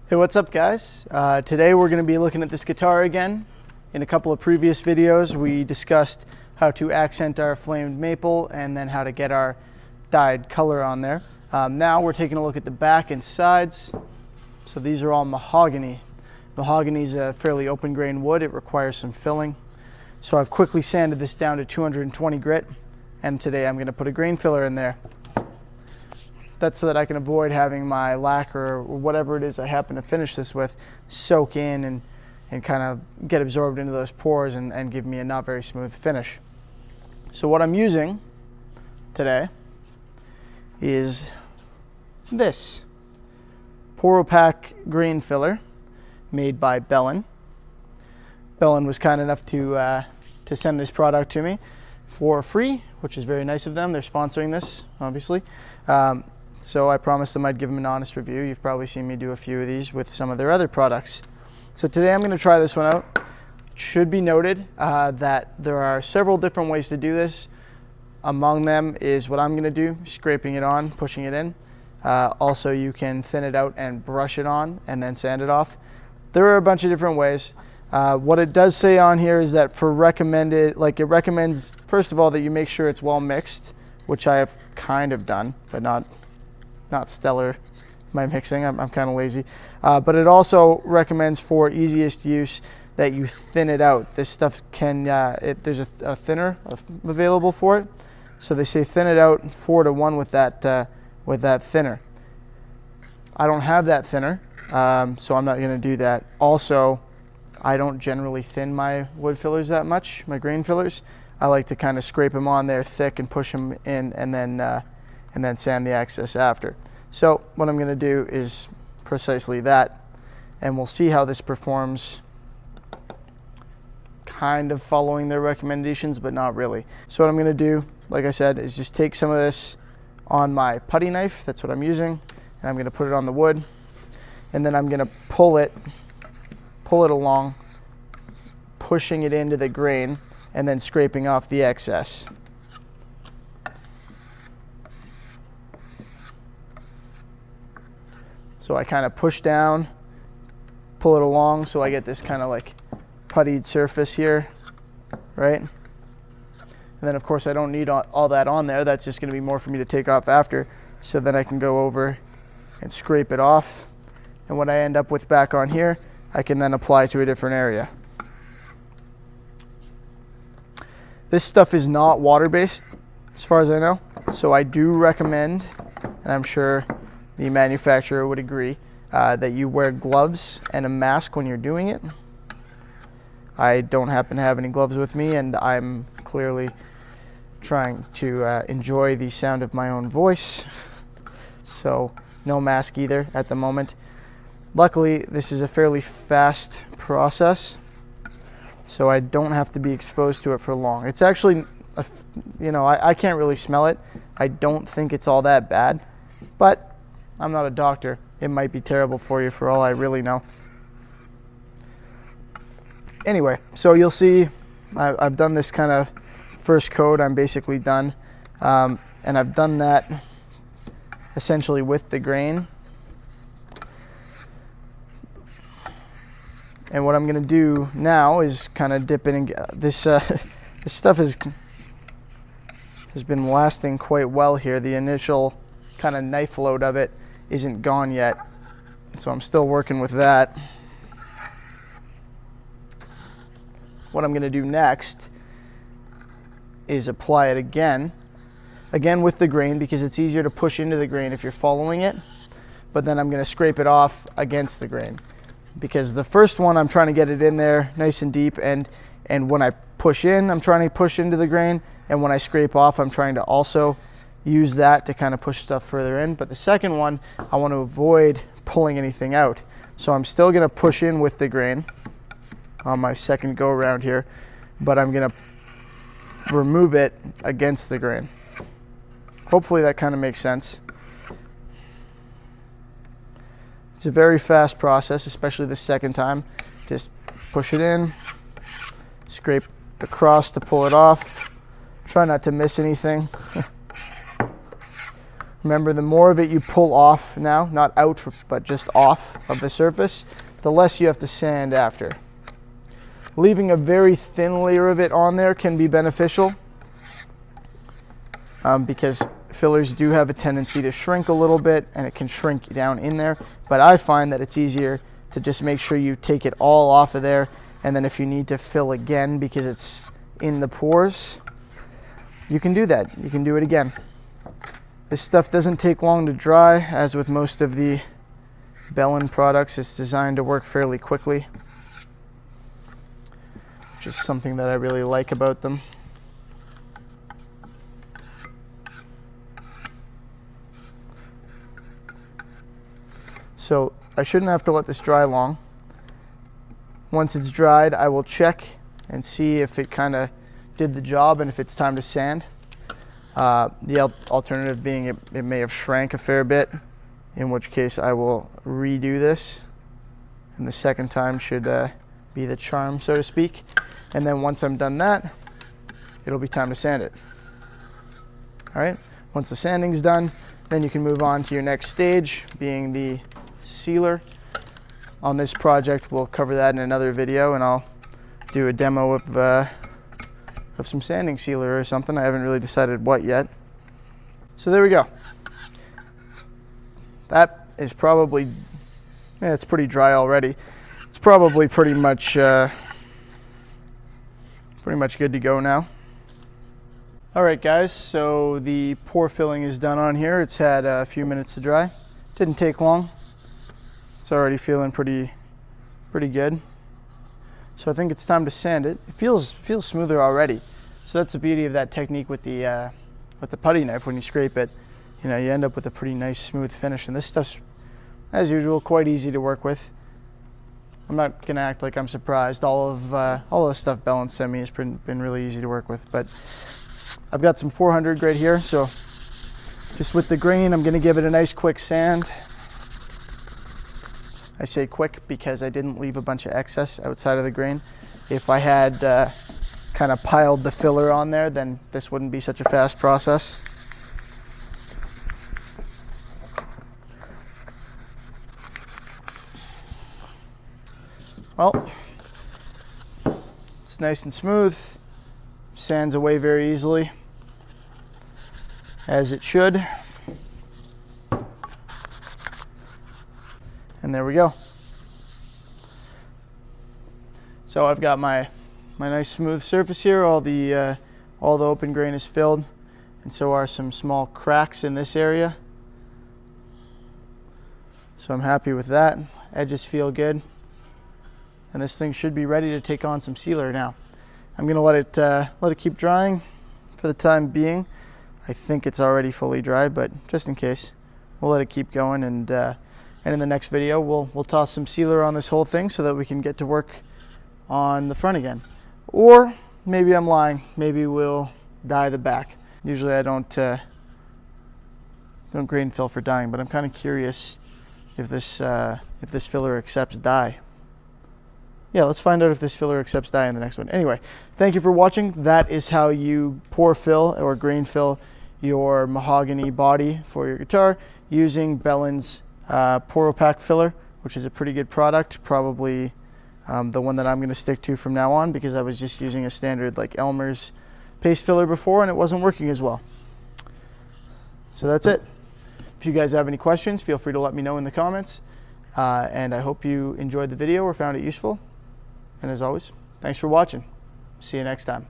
Hey, what's up guys? Today we're going to be looking at this guitar again. In a couple of previous videos we discussed how to accent our flamed maple and then how to get our dyed color on there. Now we're taking a look at the back and sides. So these are all mahogany. Mahogany is a fairly open grain wood. It requires some filling. So I've quickly sanded this down to 220 grit, and today I'm going to put a grain filler in there. That's so that I can avoid having my lacquer or whatever it is I happen to finish this with soak in and kind of get absorbed into those pores and give me a not very smooth finish. So what I'm using today is this pore opaque grain filler made by Belen. Belen was kind enough to send this product to me for free, which is very nice of them. They're sponsoring this, obviously. So I promised them I'd give them an honest review. You've probably seen me do a few of these with some of their other products. So today I'm going to try this one out. It should be noted that there are several different ways to do this. Among them is what I'm going to do, scraping it on, pushing it in. Also, you can thin it out and brush it on and then sand it off. There are a bunch of different ways. What it does say on here is that for recommended, it recommends, first of all, that you make sure it's well mixed, which I have kind of done, but not stellar my mixing. I'm kind of lazy. But it also recommends for easiest use that you thin it out. This stuff can, there's a thinner available for it. So they say thin it out 4-to-1 with that thinner. I don't have that thinner, so I'm not going to do that. Also, I don't generally thin my wood fillers that much, my grain fillers. I like to kind of scrape them on there thick and push them in and then sand the excess after. So what I'm going to do is precisely that, and we'll see how this performs, kind of following their recommendations, but not really. So what I'm going to do, like I said, is just take some of this on my putty knife. That's what I'm using, and I'm going to put it on the wood, and then I'm going to pull it along, pushing it into the grain and then scraping off the excess. So I kind of push down, pull it along so I get this kind of like puttied surface here, right? And then of course I don't need all that on there. That's just going to be more for me to take off after. So then I can go over and scrape it off. And what I end up with back on here, I can then apply to a different area. This stuff is not water-based, as far as I know. So I do recommend, and I'm sure the manufacturer would agree, that you wear gloves and a mask when you're doing it. I don't happen to have any gloves with me, and I'm clearly trying to enjoy the sound of my own voice. So no mask either at the moment. Luckily, this is a fairly fast process, so I don't have to be exposed to it for long. It's actually, I can't really smell it. I don't think it's all that bad, but I'm not a doctor. It might be terrible for you for all I really know. Anyway, so you'll see I've done this kind of first coat. I'm basically done. And I've done that essentially with the grain. And what I'm going to do now is kind of dip in and this this stuff has been lasting quite well here. The initial kind of knife load of it isn't gone yet, so I'm still working with that. What I'm going to do next is apply it again with the grain, because it's easier to push into the grain if you're following it, but then I'm going to scrape it off against the grain, because the first one I'm trying to get it in there nice and deep, and when I push in, I'm trying to push into the grain, and when I scrape off, I'm trying to also use that to kind of push stuff further in. But the second one, I want to avoid pulling anything out. So I'm still going to push in with the grain on my second go around here, but I'm going to remove it against the grain. Hopefully that kind of makes sense. It's a very fast process, especially the second time. Just push it in, scrape across to pull it off. Try not to miss anything. Remember, the more of it you pull off now, not out, but just off of the surface, the less you have to sand after. Leaving a very thin layer of it on there can be beneficial because fillers do have a tendency to shrink a little bit, and it can shrink down in there. But I find that it's easier to just make sure you take it all off of there, and then if you need to fill again because it's in the pores, you can do that. You can do it again. This stuff doesn't take long to dry. As with most of the Belen products, it's designed to work fairly quickly, which is something that I really like about them. So I shouldn't have to let this dry long. Once it's dried, I will check and see if it kind of did the job and if it's time to sand. The alternative being it may have shrank a fair bit, in which case I will redo this, and the second time should be the charm, so to speak. And then once I'm done that, it'll be time to sand it. All right, once the sanding's done, then you can move on to your next stage, being the sealer. On this project, we'll cover that in another video, and I'll do a demo of some sanding sealer or something. I haven't really decided what yet. So there we go. That is probably, it's pretty dry already. It's probably pretty much good to go now. All right, guys, so the pore filling is done on here. It's had a few minutes to dry. Didn't take long. It's already feeling pretty good. So I think it's time to sand it. It feels smoother already. So that's the beauty of that technique with the putty knife. When you scrape it, you know, you end up with a pretty nice smooth finish. And this stuff's, as usual, quite easy to work with. I'm not gonna act like I'm surprised. All of the stuff Belen sent me has been really easy to work with. But I've got some 400 right here, so just with the grain, I'm gonna give it a nice quick sand. I say quick because I didn't leave a bunch of excess outside of the grain. If I had kind of piled the filler on there, then this wouldn't be such a fast process. Well, it's nice and smooth, sands away very easily, as it should. And there we go. So I've got my nice smooth surface here. All the open grain is filled, and so are some small cracks in this area. So I'm happy with that. Edges feel good, and this thing should be ready to take on some sealer now. I'm gonna let it keep drying for the time being. I think it's already fully dry, but just in case, we'll let it keep going, and in the next video, we'll toss some sealer on this whole thing so that we can get to work on the front again. Or maybe I'm lying. Maybe we'll dye the back. Usually I don't grain fill for dyeing, but I'm kind of curious if this filler accepts dye. Yeah, let's find out if this filler accepts dye in the next one. Anyway, thank you for watching. That is how you pore fill or grain fill your mahogany body for your guitar using Belen's pore opaque filler, which is a pretty good product. Probably the one that I'm going to stick to from now on, because I was just using a standard like Elmer's paste filler before and it wasn't working as well. So that's it. If you guys have any questions, feel free to let me know in the comments. And I hope you enjoyed the video or found it useful. And as always, thanks for watching. See you next time.